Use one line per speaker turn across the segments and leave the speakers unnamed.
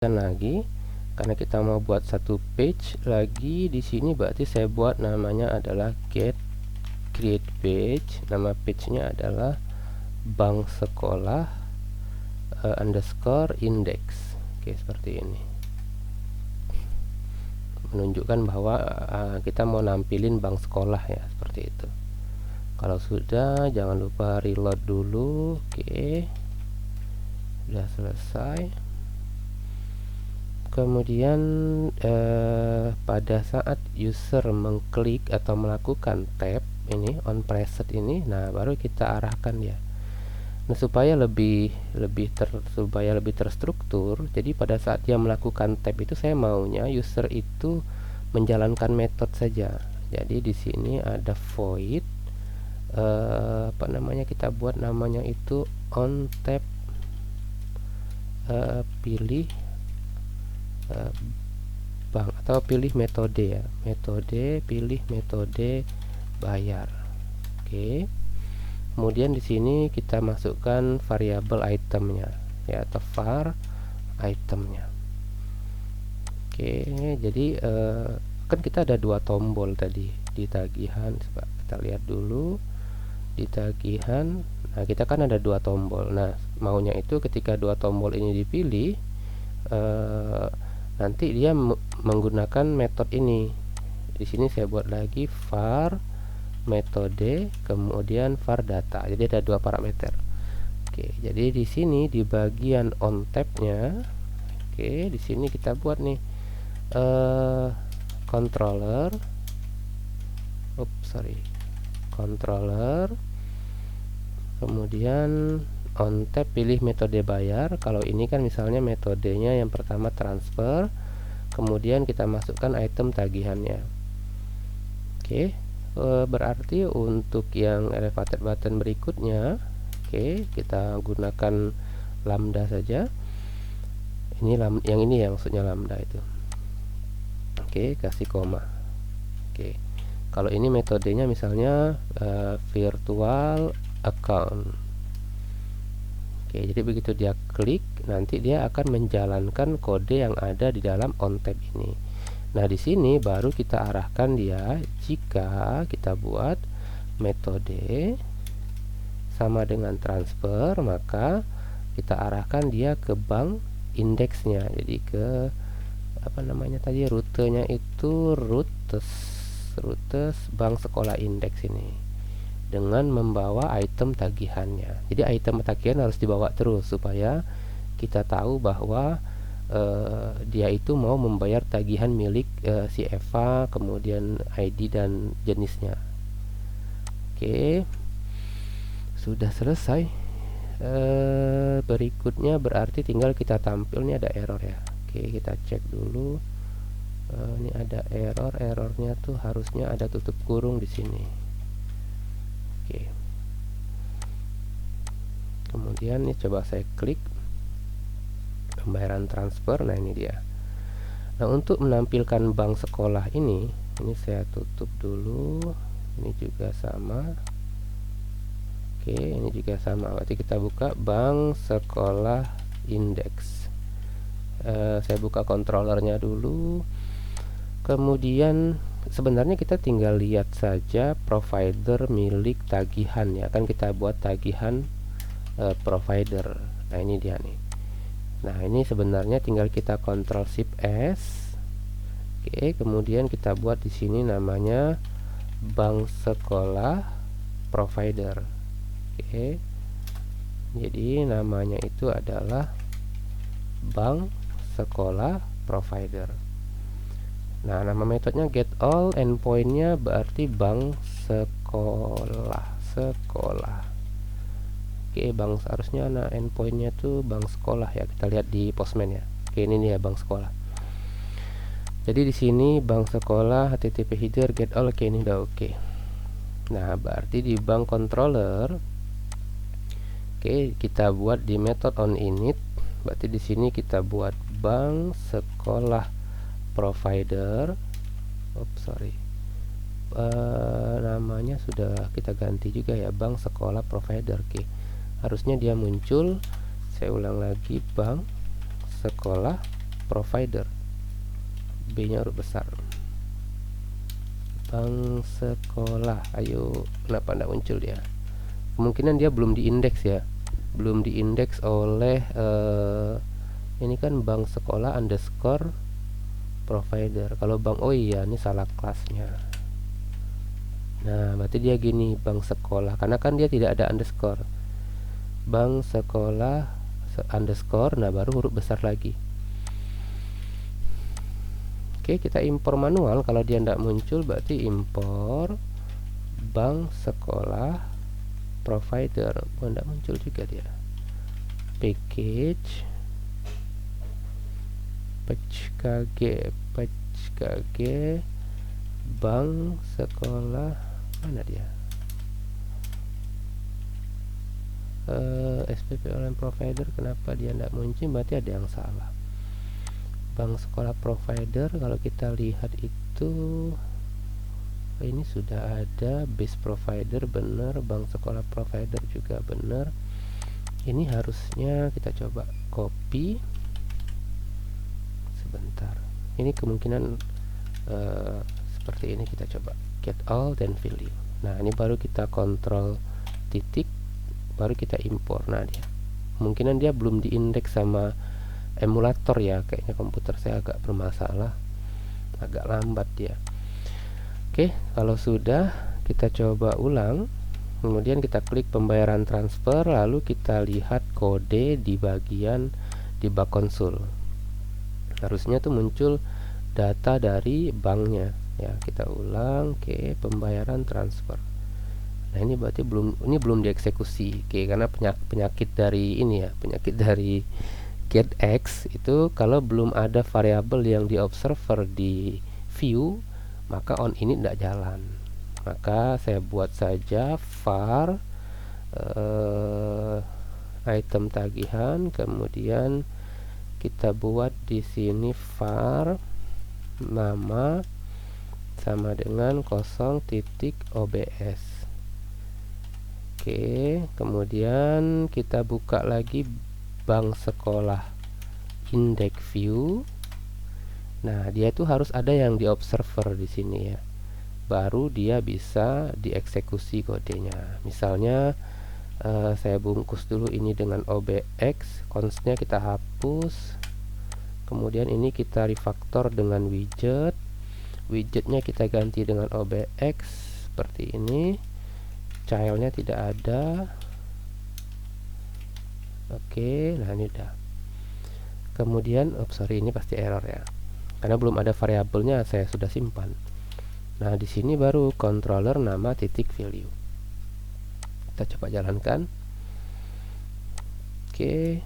lagi karena kita mau buat satu page lagi di sini, berarti saya buat namanya adalah get create page. Nama page-nya adalah bank sekolah underscore index. Oke, seperti ini, menunjukkan bahwa kita mau nampilin bank sekolah ya, seperti itu. Kalau sudah, jangan lupa reload dulu. Oke, sudah selesai. Kemudian pada saat user mengklik atau melakukan tab ini on preset ini, nah baru kita arahkan dia. Nah, supaya lebih terstruktur, jadi pada saat dia melakukan tab itu saya maunya user itu menjalankan metode saja. Jadi di sini ada void kita buat namanya itu on tab pilih bank atau pilih metode ya, pilih metode bayar. Oke, kemudian di sini kita masukkan variabel itemnya ya, atau var itemnya. Oke, jadi kan kita ada dua tombol tadi di tagihan. Coba kita lihat dulu di tagihan. Nah, kita kan ada dua tombol. Nah, maunya itu ketika dua tombol ini dipilih, nanti dia menggunakan metode ini. Di sini saya buat lagi var metode, kemudian var data. Jadi ada dua parameter. Oke, jadi di sini di bagian on tab-nya, oke, di sini kita buat nih controller. Controller. Kemudian on tab pilih metode bayar. Kalau ini kan misalnya metodenya yang pertama transfer, kemudian kita masukkan item tagihannya. Oke, berarti untuk yang elevated button berikutnya, oke, kita gunakan lambda saja. Ini yang ini ya, maksudnya lambda itu. Oke, kasih koma. Oke, kalau ini metodenya misalnya virtual account. Oke, jadi begitu dia klik, nanti dia akan menjalankan kode yang ada di dalam on tab ini. Nah, di sini baru kita arahkan dia. Jika kita buat metode sama dengan transfer, maka kita arahkan dia ke bank indeksnya. Jadi ke rutenya itu rutes bank sekolah indeks ini, dengan membawa item tagihannya. Jadi item tagihan harus dibawa terus supaya kita tahu bahwa dia itu mau membayar tagihan milik si Eva, kemudian ID dan jenisnya. Oke, sudah selesai. Berikutnya berarti tinggal kita tampil. Ini ada error ya. Oke, kita cek dulu. Ini ada errornya tuh harusnya ada tutup kurung di sini. Oke. Kemudian ini coba saya klik pembayaran transfer. Nah, ini dia. Nah, untuk menampilkan bank sekolah ini saya tutup dulu. Ini juga sama. Oke, ini juga sama. Berarti kita buka bank sekolah indeks. Saya buka controllernya dulu. Kemudian sebenarnya kita tinggal lihat saja provider milik tagihan ya, kan kita buat tagihan provider. Nah, ini dia nih. Nah, ini sebenarnya tinggal kita Ctrl Shift S. Oke, kemudian kita buat di sini namanya bank sekolah provider. Oke, jadi namanya itu adalah bank sekolah provider. Nah, nama metodenya get all, endpointnya berarti bank sekolah. Oke, bank harusnya endpointnya tuh bank sekolah ya. Kita lihat di Postman ya. Oke, ini nih ya bank sekolah. Jadi di sini bank sekolah http header get all. Oke, ini udah oke. Nah, berarti di bank controller, oke, kita buat di method on init. Berarti di sini kita buat bank sekolah provider. Namanya sudah kita ganti juga ya, bank sekolah provider. Oke, harusnya dia muncul. Saya ulang lagi, bank sekolah provider, B-nya huruf besar. Bank sekolah, ayo, kenapa tidak muncul dia? Kemungkinan dia belum diindeks ya, belum diindeks oleh ini kan bank sekolah underscore provider. Kalau bank, oh iya, ini salah kelasnya. Nah, berarti dia gini, bank sekolah, karena kan dia tidak ada underscore. Bank sekolah underscore, nah baru huruf besar lagi. Oke, kita impor manual. Kalau dia tidak muncul, berarti impor bank sekolah provider. Oh, tidak muncul juga dia. Package KG bank sekolah, mana dia? SPP online provider, kenapa dia tidak muncul? Berarti ada yang salah. Bank sekolah provider, kalau kita lihat itu ini sudah ada. Base provider benar, bank sekolah provider juga benar. Ini harusnya kita coba copy. Sebentar, ini kemungkinan seperti ini. Kita coba get all dan value. Nah, ini baru kita kontrol titik, baru kita impor. Nah, dia kemungkinan dia belum diindeks sama emulator ya, kayaknya komputer saya agak bermasalah, agak lambat dia. Oke, kalau sudah, kita coba ulang. Kemudian kita klik pembayaran transfer, lalu kita lihat kode di bagian di bak konsul. Harusnya tuh muncul data dari banknya ya. Kita ulang, oke, pembayaran transfer. Nah, ini berarti belum dieksekusi. Oke, karena penyakit dari ini ya, penyakit dari getX itu kalau belum ada variabel yang di observer di view, maka on ini tidak jalan. Maka saya buat saja var item tagihan, kemudian kita buat di sini var nama sama dengan 0.obs. Oke, kemudian kita buka lagi bank sekolah index view. Nah, dia itu harus ada yang di observer di sini ya, baru dia bisa dieksekusi kodenya. Misalnya saya bungkus dulu ini dengan obx, constnya kita hapus, kemudian ini kita refactor dengan widget, widgetnya kita ganti dengan obx seperti ini, childnya tidak ada. Oke, nah ini udah. Kemudian, ini pasti error ya, karena belum ada variabelnya, saya sudah simpan. Nah, di sini baru controller nama titik value. Kita coba jalankan. Oke,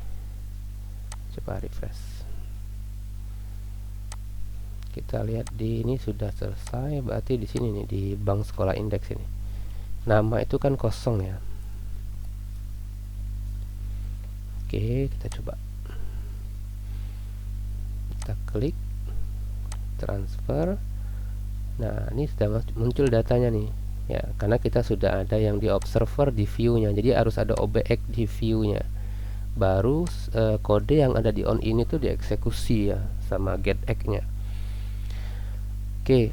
coba refresh. Kita lihat di ini sudah selesai. Berarti di sini nih, di bank sekolah indeks ini, nama itu kan kosong ya. Oke, kita coba. Kita klik transfer. Nah, ini sudah muncul datanya nih ya, karena kita sudah ada yang di observer di view-nya. Jadi harus ada obx di view-nya, baru kode yang ada di on ini tuh dieksekusi ya sama getx-nya. Oke,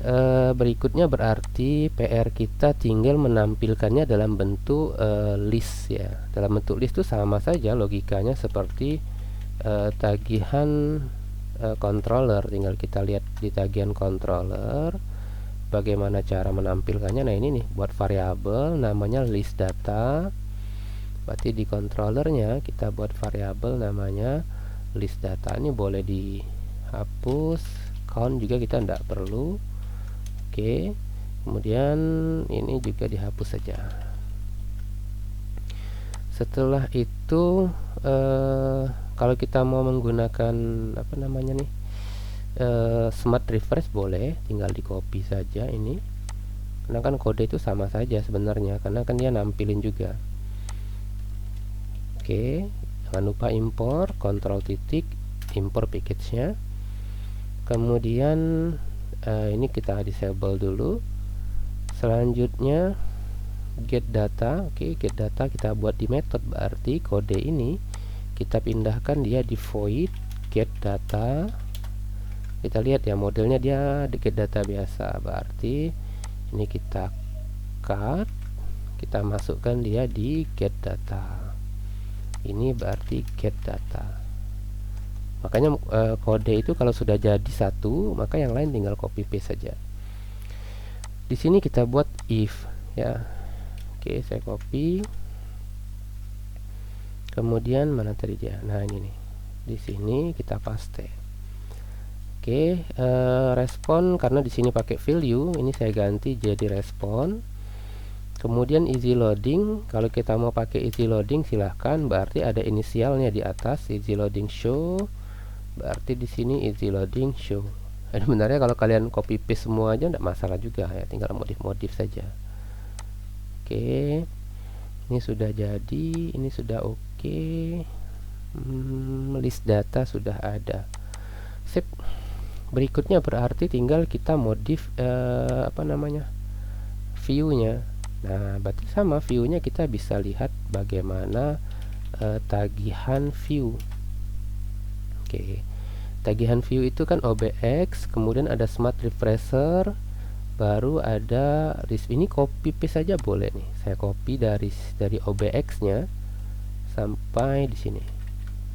berikutnya berarti PR kita tinggal menampilkannya dalam bentuk list ya. Dalam bentuk list itu sama saja logikanya seperti tagihan controller. Tinggal kita lihat di tagihan controller bagaimana cara menampilkannya. Nah, ini nih, buat variabel namanya list data. Berarti di controllernya kita buat variabel namanya list data. Ini boleh dihapus, count juga kita tidak perlu. Oke, kemudian ini juga dihapus saja. Setelah itu kalau kita mau menggunakan apa namanya nih, smart refresh, boleh tinggal di copy saja ini, karena kan kode itu sama saja sebenarnya, karena kan dia nampilin juga. Oke, jangan lupa impor, kontrol titik, impor package-nya. Kemudian ini kita disable dulu. Selanjutnya get data. Oke, get data kita buat di method, berarti kode ini kita pindahkan dia di void get data. kita lihat ya, modelnya dia get data biasa, berarti ini kita cut, kita masukkan dia di get data. Ini berarti get data. Makanya kode itu kalau sudah jadi satu, maka yang lain tinggal copy paste saja. Di sini kita buat if ya. Oke, saya copy. Kemudian mana tadi dia? Nah, ini nih. Di sini kita paste. Oke, respon karena di sini pakai value, ini saya ganti jadi respon. Kemudian easy loading, kalau kita mau pakai easy loading silahkan, berarti ada inisialnya di atas, easy loading show. Berarti di sini easy loading show. Sebenarnya kalau kalian copy paste semua aja tidak masalah juga ya, tinggal modif-modif saja. Oke, ini sudah jadi, ini sudah oke. List data sudah ada. Sip. Berikutnya berarti tinggal kita modif view-nya. Nah, berarti sama view-nya kita bisa lihat bagaimana tagihan view. Oke, tagihan view itu kan OBX, kemudian ada smart refresher, baru ada list. Ini copy paste saja boleh nih. Saya copy dari OBX-nya sampai di sini.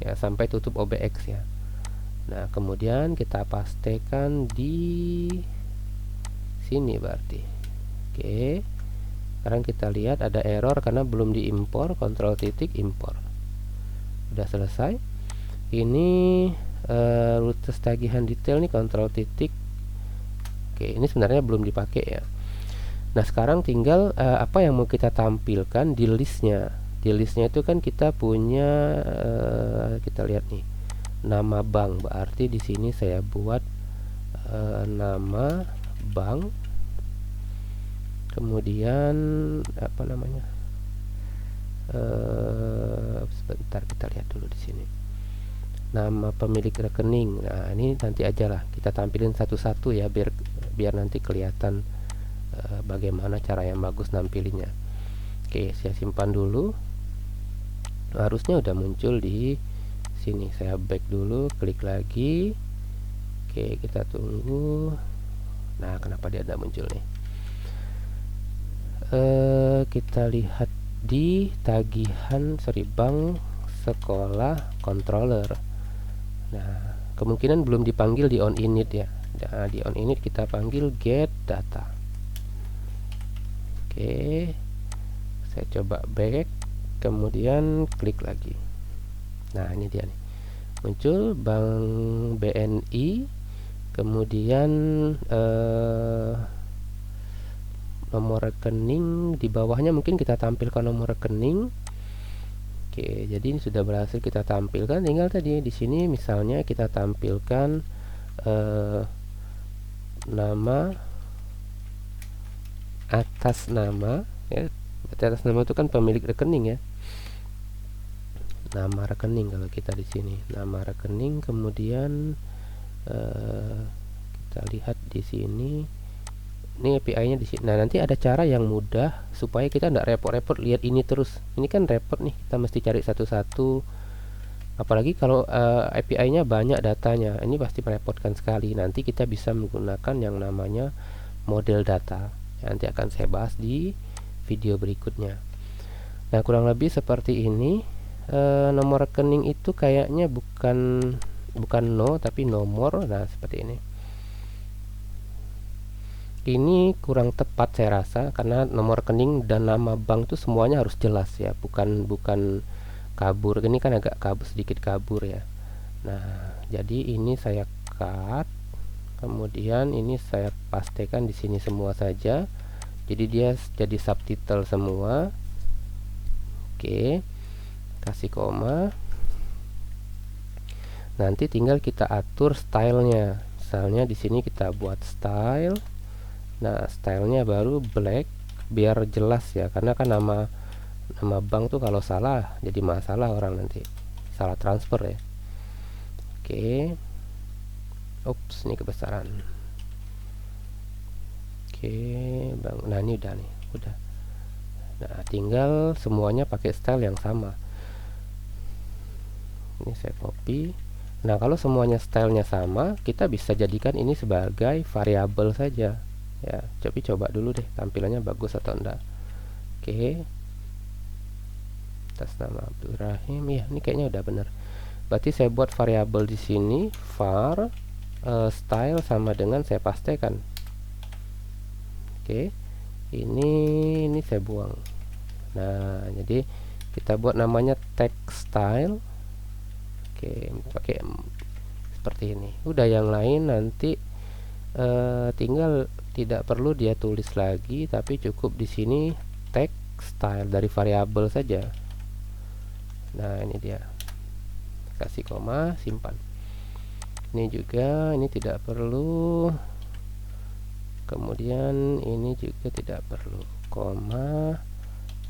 Ya, sampai tutup OBX ya. Nah, kemudian kita pastekan di sini berarti. Oke. Sekarang kita lihat ada error karena belum diimpor, Ctrl titik impor. Sudah selesai. Ini rute tagihan detail nih, Ctrl titik. Oke, ini sebenarnya belum dipakai ya. Nah, sekarang tinggal apa yang mau kita tampilkan di listnya. Di listnya itu kan kita punya kita lihat nih, nama bank. Berarti di sini saya buat nama bank. Kemudian sebentar, kita lihat dulu di sini. Nama pemilik rekening. Nah, ini nanti aja lah kita tampilin satu-satu ya, biar nanti kelihatan bagaimana cara yang bagus nampilinnya. Oke, saya simpan dulu. Harusnya udah muncul di sini. Saya back dulu, klik lagi. Oke, kita tunggu. Nah, kenapa dia tidak muncul nih? Kita lihat di tagihan bank sekolah controller. Nah, kemungkinan belum dipanggil di on init ya. Nah, di on init kita panggil get data. Oke, saya coba back, kemudian klik lagi. Nah, ini dia nih, muncul bank BNI, kemudian nomor rekening di bawahnya mungkin kita tampilkan nomor rekening. Oke, jadi ini sudah berhasil kita tampilkan. Tinggal tadi di sini misalnya kita tampilkan nama, atas nama ya. Berarti atas nama itu kan pemilik rekening ya. Nama rekening kalau kita di sini, nama rekening, kemudian kita lihat di sini. Ini API-nya di sini. Nah, nanti ada cara yang mudah supaya kita tidak repot-repot lihat ini terus. Ini kan repot nih, kita mesti cari satu-satu. Apalagi kalau API-nya banyak datanya, ini pasti merepotkan sekali. Nanti kita bisa menggunakan yang namanya model data. Nanti akan saya bahas di video berikutnya. Nah, kurang lebih seperti ini. Nomor rekening itu kayaknya bukan no tapi nomor. Nah, seperti ini. Ini kurang tepat saya rasa, karena nomor rekening dan nama bank itu semuanya harus jelas ya, bukan kabur. Ini kan agak sedikit kabur ya. Nah, jadi ini saya cut, kemudian ini saya pastekan di sini semua saja. Jadi dia jadi subtitle semua. Oke, kasih koma. Nanti tinggal kita atur stylenya. Misalnya di sini kita buat style. Nah, stylenya baru black biar jelas ya, karena kan nama bank tuh kalau salah jadi masalah, orang nanti salah transfer ya. Oke. Ups, ini kebesaran. Oke, bang. Nah, ini udah nih, udah. Nah, tinggal semuanya pakai style yang sama. Ini saya copy. Nah, kalau semuanya stylenya sama, kita bisa jadikan ini sebagai variabel saja. Ya, coba dulu deh tampilannya bagus atau enggak. Oke. Atas nama Abdurrahim. Ya, ini kayaknya udah bener. Berarti saya buat variabel di sini var style sama dengan saya pastekan. Oke. Ini saya buang. Nah, jadi kita buat namanya text style. Oke, pakai seperti ini. Udah, yang lain nanti tinggal tidak perlu dia tulis lagi, tapi cukup di sini text style dari variabel saja. Nah, ini dia. Kasih koma, simpan. Ini juga, ini tidak perlu. Kemudian ini juga tidak perlu. Koma,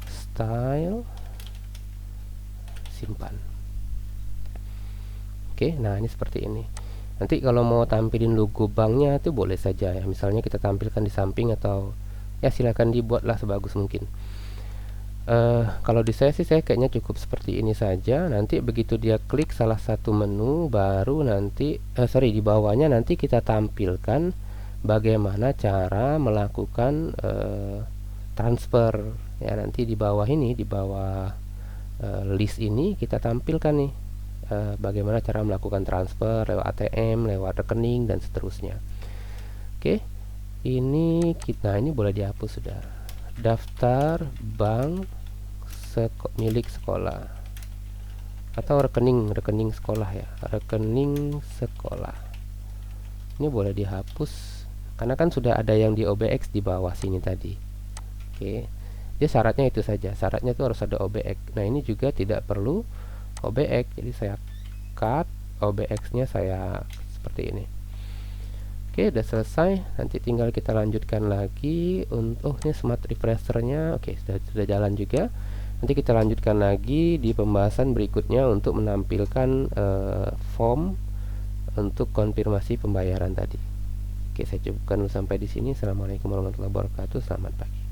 style, simpan. Oke, nah ini seperti ini. Nanti kalau mau tampilin logo banknya itu boleh saja ya. Misalnya kita tampilkan di samping atau ya silakan dibuatlah sebagus mungkin. Kalau di saya sih saya kayaknya cukup seperti ini saja. Nanti begitu dia klik salah satu menu, baru nanti di bawahnya nanti kita tampilkan bagaimana cara melakukan transfer ya. Nanti di bawah ini, di bawah list ini kita tampilkan nih bagaimana cara melakukan transfer lewat ATM, lewat rekening dan seterusnya. Oke, ini ini boleh dihapus sudah. Daftar bank milik sekolah atau rekening sekolah ya, rekening sekolah. Ini boleh dihapus karena kan sudah ada yang di OBX di bawah sini tadi. Oke, dia syaratnya itu saja. Syaratnya itu harus ada OBX. Nah, ini juga tidak perlu OBX, jadi saya cut OBX-nya, saya seperti ini. Oke, udah selesai. Nanti tinggal kita lanjutkan lagi untuk ini smart refresher-nya. Oke, sudah jalan juga. Nanti kita lanjutkan lagi di pembahasan berikutnya untuk menampilkan form untuk konfirmasi pembayaran tadi. Oke, saya cukupkan dulu sampai di sini. Assalamualaikum warahmatullahi wabarakatuh. Selamat pagi.